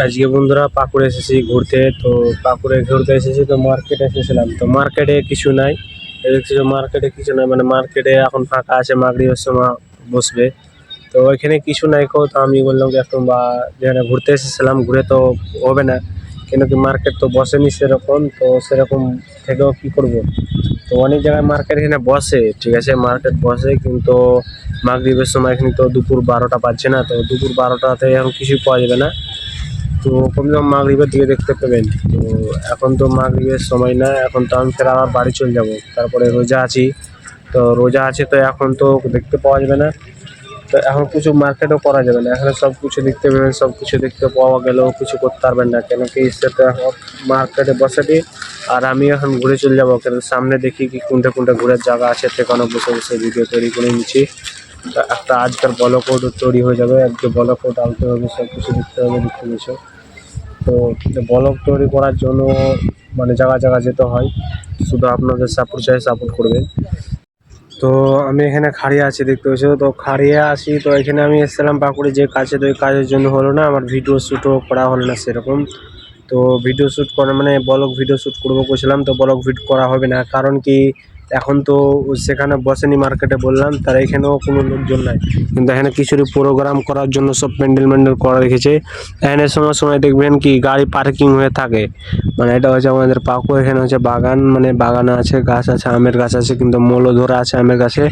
আজকে বন্ধুরা পাকুড়ে এসেছি ঘুরতে। তো পাকুড়ে ঘুরতে এসেছি, তো মার্কেটে এসেছিলাম। তো মার্কেটে কিছু নাই, দেখছি মার্কেটে কিছু নাই, মানে মার্কেটে এখন ফাঁকা আছে, মাগরিবের সময় বসবে। তো ওইখানে কিছু নাই তো আমি বললাম যে একটু বা যেখানে ঘুরতে এসেছিলাম ঘুরে তো হবে না, কেন কি মার্কেট তো বসেনি সেরকম। তো সেরকম থেকেও কি করব। তো অনেক জায়গায় মার্কেট এখানে বসে, ঠিক আছে, মার্কেট বসে, কিন্তু মাগরিবের সময় এখানে তো দুপুর 12টা বাজছে না, তো দুপুর 12টাতে এখন কিছুই পাওয়া যাবে না। তো কমসে কম মাগরিবের দিকে দেখতে পাবেন। তো এখন তো মাগরিবের সময় না, এখন তো আমি ফের আবার বাড়ি চলে যাব, তারপরে রোজা আছি। তো রোজা আছে, তো এখন তো দেখতে পাওয়া যাবে না। তো এখন কিছু মার্কেটও করা যাবে না, এখানে সব কিছু দেখতে পাবেন, সব কিছু দেখতে পাওয়া গেলেও কিছু করতে পারবেন না, কেন কি সেটা এখন মার্কেটে বসাটি। আর আমি এখন ঘুরে চলে যাবো, কেন সামনে দেখি কি কোনটা কোনটা ঘুরের জায়গা আছে, সেখানে বসে বসে ভিডিও তৈরি করে নিচ্ছি। তো একটা আজকের ব্লগও তৈরি হয়ে যাবে, আজকে ব্লগও ডালতে হবে, সব কিছু দেখতে হবে, দেখতে নিচ্ছ। তো ব্লগ তৈরি করার জন্য মানে জায়গা জায়গা যেতে হয়, শুধু আপনাদের সাপোর্ট চাই, সাপোর্ট করবেন। তো আমি এখানে খাড়িয়ে আছি, দেখতে পাচ্ছি। তো খাড়িয়ে আছি, তো এখানে আমি এসেছিলাম পাকুড়ে যে কাজে, তো ওই কাজের জন্য হলো না, আমার ভিডিও শ্যুটও করা হলো না সেরকম। তো ভিডিও শ্যুট করা মানে ব্লগ ভিডিও শ্যুট করবো বলছিলাম, তো ব্লগ ভিডিও করা হবে না, কারণ কি এখন তো সেখানে বসেনি মার্কেটে বললাম, তার এখানেও কোনো লোকজন নাই। কিন্তু এখানে কিছুরই প্রোগ্রাম করার জন্য সব প্যান্ডেল ম্যান্ডেল করা রেখেছে। এখানে সময় সময় দেখবেন কি গাড়ি পার্কিং হয়ে থাকে, মানে এটা হচ্ছে আমাদের পাকুড়। এখানে হচ্ছে বাগান, মানে বাগানে আছে, গাছ আছে, আমের গাছ আছে, কিন্তু মৌলো ধরা আছে আমের গাছে।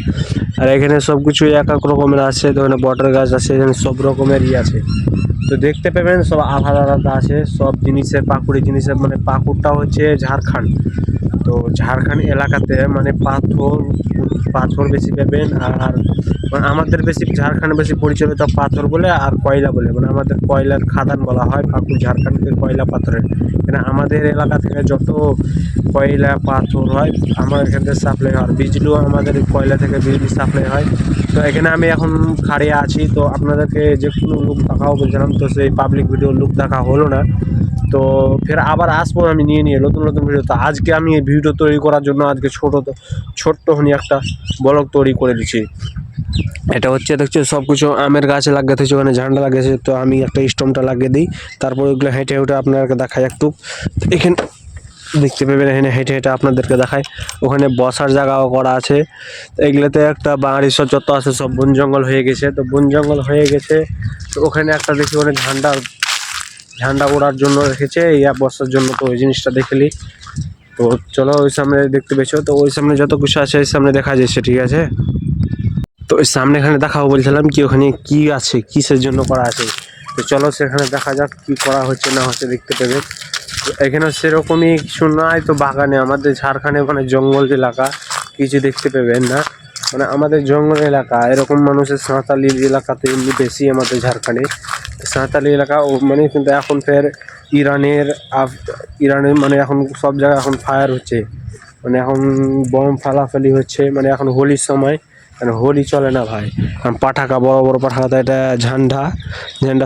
আর এখানে সব কিছু এক এক রকমের আছে, তো এখানে বটের গাছ আছে, এখানে সব রকমের আছে। তো দেখতে পাবেন সব আলাদা আলাদা আছে, সব জিনিসের পাকুড়ি জিনিসের, মানে পাকুড়টা হচ্ছে ঝাড়খণ্ড। তো ঝাড়খণ্ড এলাকাতে মানে পাথর পাথর বেশি পাবেন। আর মানে আমাদের বেশি ঝাড়খণ্ড বেশি পরিচালিত পাথর বলে আর কয়লা বলে, মানে আমাদের কয়লার খাদান বলা হয় পাকুড় ঝাড়খণ্ডকে, কয়লা পাথরের। মানে আমাদের এলাকা থেকে যত কয়লা পাথর হয় আমার এখান থেকে সাপ্লাই হয়, আর বিজলিও আমাদের কয়লা থেকে বিজলি সাপ্লাই হয়। তো এখানে আমি এখন খাড়িয়ে আছি, তো আপনাদেরকে যে কোনো লুক দেখাও বলছিলাম, তো সেই পাবলিক ভিডিও লুক দেখা হলো না। তো ফের আবার আসবো আমি নিয়ে নিয়ে নতুন নতুন ভিডিও। তো আজকে আমি এই ভিডিও তৈরি করার জন্য আজকে ছোট্ট হনি একটা ব্লগ তৈরি করে দিচ্ছি। এটা হচ্ছে দেখছি সব কিছু আমের গাছে লাগাতেছে, ওখানে ঝান্ডা লাগিয়েছে, তো আমি একটা স্টম্পটা লাগিয়ে দিই, তারপর ওইগুলো হেঁটে হেঁটে আপনাদেরকে দেখাই একটু। এখানে দেখতে পাবেন, এখানে হেঁটে হেঁটে আপনাদেরকে দেখায়, ওখানে বসার জায়গাও করা আছে। এগুলোতে একটা বাড়ি সব যত আছে সব বন জঙ্গল হয়ে গেছে, তো বন জঙ্গল হয়ে গেছে। তো ওখানে একটা দেখি ওখানে ঝান্ডা ওড়ার জন্য রেখেছে, ইয়া বসার জন্য, তো ওই জিনিসটা দেখলি। তো চলো ওই সামনে দেখতে পেয়েছো, তো ওই সামনে যত কিছু আছে ওই সামনে দেখা যাচ্ছে, ঠিক আছে। তো ওই সামনে এখানে দেখাবো বলছিলাম কি ওখানে কি আছে, কিসের জন্য করা আছে। তো চলো সেখানে দেখা যাক কি করা হচ্ছে না হচ্ছে, দেখতে পেবে। তো এখানে সেরকমই কিছু নাই, তো বাগানে আমাদের ঝাড়খণ্ডে ওখানে জঙ্গল এলাকা, কিছু দেখতে পাবেন না। মানে আমাদের জঙ্গল এলাকা এরকম, মানুষের সাঁওতালি এলাকাতে এমনি বেশি আমাদের ঝাড়খণ্ডে সাঁওতালি এলাকা। ও মানে কিন্তু এখন ফের ইরানের মানে এখন সব জায়গায় এখন ফায়ার হচ্ছে, মানে এখন বম ফালাফালি হচ্ছে, মানে এখন হোলির সময়, মানে হোলি চলে না ভাই, কারণ পাঠাকা বড় বড় পাঠাকা, এটা ঝান্ডা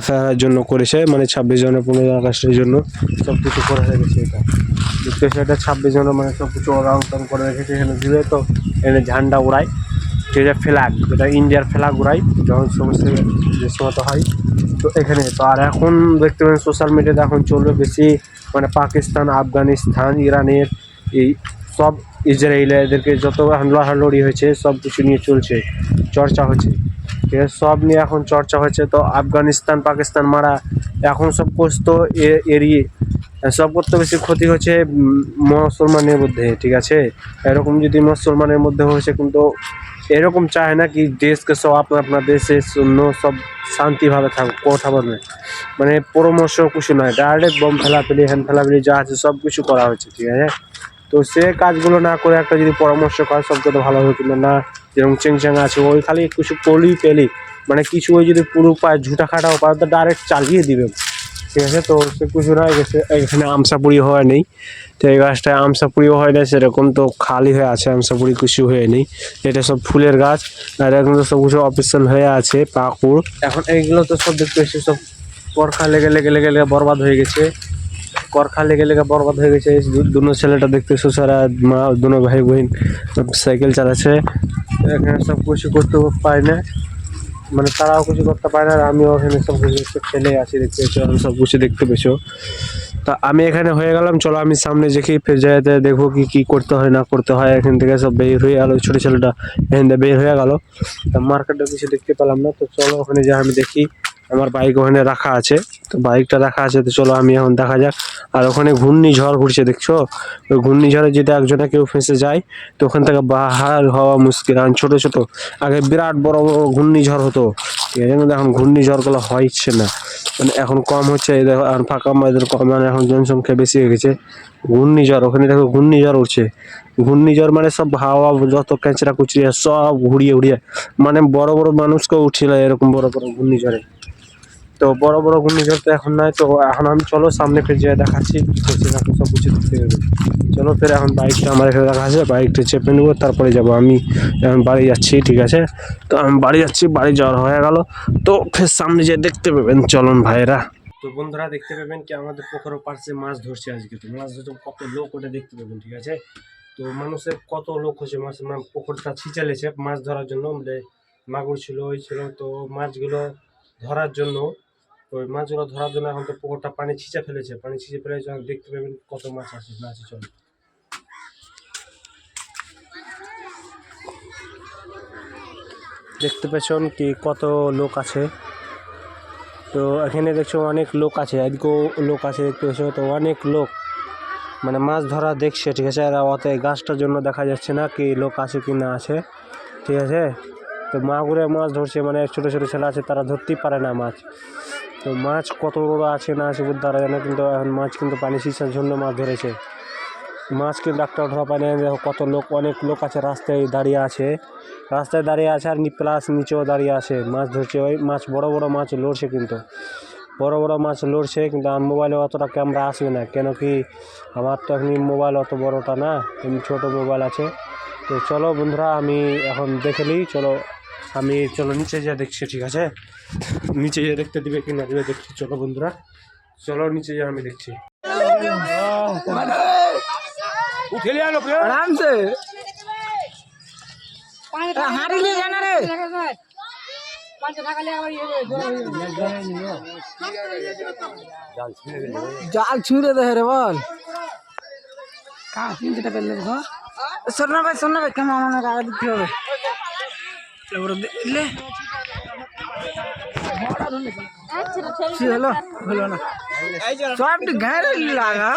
ফেরার জন্য করেছে, মানে 26 জনের 15 আগস্টের জন্য সব কিছু করে রেখেছে। এটা দেখতে সেটা 26 জনের মানে সব কিছু রং টং করে রেখেছে এখানে ঘিরে। তো এখানে ঝান্ডা উড়ায়, যেটা ফ্ল্যাগ, যেটা ইন্ডিয়ার ফ্ল্যাগ উড়াই যখন সমস্ত যে সময় হয়। তো এখানে তো আর এখন দেখতে পাবেন সোশ্যাল মিডিয়াতে এখন চলবে বেশি, মানে পাকিস্তান, আফগানিস্তান, ইরানের এই সব, ইসরায়েল, এদেরকে যত এখন লড়ালড়ি হয়েছে সব কিছু নিয়ে চলছে, চর্চা হচ্ছে, ঠিক আছে, সব নিয়ে এখন চর্চা হচ্ছে। তো আফগানিস্তান পাকিস্তান মারা এখন সব করত এড়িয়ে, সব করতে বেশি ক্ষতি হচ্ছে মুসলমানের মধ্যে, ঠিক আছে। এরকম যদি মুসলমানের মধ্যে হয়েছে, কিন্তু এরকম চায় না কি দেশকে সব আপনার আপনার দেশের জন্য সব শান্তিভাবে থাকুক, কথা বলবে, মানে পরামর্শ কিছু নয়, ডাইরেক্ট বম ফেলাফেলি হ্যান্ড ফেলাফেলি যা আছে সব কিছু করা হচ্ছে, ঠিক আছে। তো সে কাজগুলো না করে একটা যদি পরামর্শ করে সবচেয়ে ভালো হবে, কিন্তু না, যেরকম চেংচাং আছে ওই খালি কিছু পেলি, মানে কিছু ওই যদি পুরো পায় ঝুটা খাটাও পায় তো ডাইরেক্ট চালিয়ে দিবে, ঠিক আছে। তো সে কিছু না গেছে, এখানে আমসাপুরি হয় নেই, তো এই গাছটায় আমসাপুরিও হয় না সেরকম, তো খালি হয়ে আছে, আমসাপুরি কিছু হয়ে নেই, এটা সব ফুলের গাছ। আর এখন তো সব কিছু অফিসিয়াল হয়ে আছে পাকুড়। এখন এইগুলো তো সব দেখতে এসে সব করখা লেগে লেগে লেগে লেগে বরবাদ হয়ে গেছে, করখা লেগে লেগে বরবাদ হয়ে গেছে। দুনো ছেলেটা দেখতে সারা মা দুনো ভাই বোন সাইকেল চালাচ্ছে, এখানে সব কিছু করতে পারে না। মানে তারাও কিছু করতে পারে না, আর আমিও এখানে সব কিছু ফেলে আছি, দেখতে পেয়েছো আমি সব কিছু দেখতে পেয়েছো। তা আমি এখানে হয়ে গেলাম, চলো আমি সামনে দেখি ফের জায়গাতে দেখবো কি কি করতে হয় না করতে হয়। এখান থেকে সব বের হয়ে গেল, ছোট ছেলেটা এখান থেকে বের হয়ে গেল। তা মার্কেটে কিছু দেখতে পেলাম না, তো চলো ওখানে যা আমি দেখি। আমার বাইক ওখানে রাখা আছে, তো বাইকটা রাখা আছে, তো চলো আমি এখন দেখা যাক। আর ওখানে ঘূর্ণিঝড় ঘুরছে দেখছো, ওই ঘূর্ণিঝড়ে যদি একজনে কেউ ফেঁসে যায় তো ওখান থেকে বাহার হওয়া মুশকিল। কারণ ছোট ছোট আগে বিরাট বড় বড় ঘূর্ণিঝড় হতো, ঠিক আছে, কিন্তু এখন ঘূর্ণিঝড় গুলো হচ্ছে না, মানে এখন কম হচ্ছে। এই দেখো এখন ফাঁকা মাঠের কম, মানে এখন জনসংখ্যা বেশি হয়ে গেছে। ঘূর্ণিঝড় ওখানে দেখো ঘূর্ণিঝড় উঠছে। ঘূর্ণিঝড় মানে সব হাওয়া যত ক্যাঁচড়া কুচড়িয়া সব উড়িয়ে উড়িয়ে, মানে বড় বড় মানুষকেও উঠিল এরকম বড় বড় ঘূর্ণিঝড়ে। তো বড় বড় ঘূর্ণিঝড় তো এখন নাই, তো এখন আমি চলো সামনে ফিরে যেয়ে দেখাচ্ছি কি করছে না করছে, সব কিছু দেখতে হবে। চলো ফের এখন বাইকটা আমার এখানে রাখা আছে, বাইকটা চেপে নেবো, তারপরে যাব আমি। এখন বাড়ি যাচ্ছি, ঠিক আছে। তো আমি বাড়ি যাচ্ছি, বাড়ি যাওয়ার হয়ে গেল, তো ফের সামনে যেয়ে দেখতে পাবেন, চলুন ভাইরা। তো বন্ধুরা দেখতে পাবেন কি আমাদের পুকুরের পাশে মাছ ধরছে আজকে, তো মাছ ধরতে কত লোক ওটা দেখতে পাবেন, ঠিক আছে। তো মানুষের কত লোক হচ্ছে মাছ, পুকুরটা ছিঁচালেছে মাছ ধরার জন্য, মানে মাগুর ছিল ওই ছিল, তো মাছগুলো ধরার জন্য, তো ওই মাছগুলো ধরার জন্য এখন তো পুকুরটা পানি ছিঁচে ফেলেছে, পানি ছিঁচে ফেলেছে, দেখতে পাবেন কত মাছ আছে না আছে। চলো দেখতে পেছন কি কত লোক আছে, তো এখানে দেখছো অনেক লোক আছে, এদিকেও লোক আছে দেখতে পেছো, তো অনেক লোক মানে মাছ ধরা দেখছে, ঠিক আছে। আর অত গাছটার জন্য দেখা যাচ্ছে না কি লোক আছে কি না আছে, ঠিক আছে। তো মাগুরে মাছ ধরছে, মানে ছোটো ছোটো ছেলে আছে তারা ধরতেই পারে না মাছ। তো মাছ কত বড় আছে না আছে বলতে তারা জানে, কিন্তু এখন মাছ কিন্তু পানি সিঁচার জন্য মাছ ধরেছে। মাছ কিন্তু একটা ধরা পায় না, দেখো কত লোক, অনেক লোক আছে রাস্তায় দাঁড়িয়ে আছে, রাস্তায় দাঁড়িয়ে আছে, আর প্লাস নিচেও দাঁড়িয়ে আছে মাছ ধরছে। ওই মাছ বড় বড় মাছ লড়ছে, কিন্তু বড় বড় মাছ লড়ছে, কিন্তু আমার মোবাইলে অতটা ক্যামেরা আসবে না, কেন কি আমার তো এখন মোবাইল অত বড়টা না, এমনি ছোটো মোবাইল আছে। তো চলো বন্ধুরা আমি এখন দেখে নিই, চলো আমি চলো নিচে যা দেখছি, ঠিক আছে। নিচে যা দেখতে দিবে কি না দিবে দেখছি, চলো বন্ধুরা চলো নিচে যা আমি দেখছি। उठे ले आलो आराम से हारी ले जाना रे जाल छुड़े दे रे बोल का 3 টাকা ले देखो सुनना भाई केमन माने आगे दिखते হবে এবারে দেখলে হলো হলো না সবটি ঘাড়ে লাগা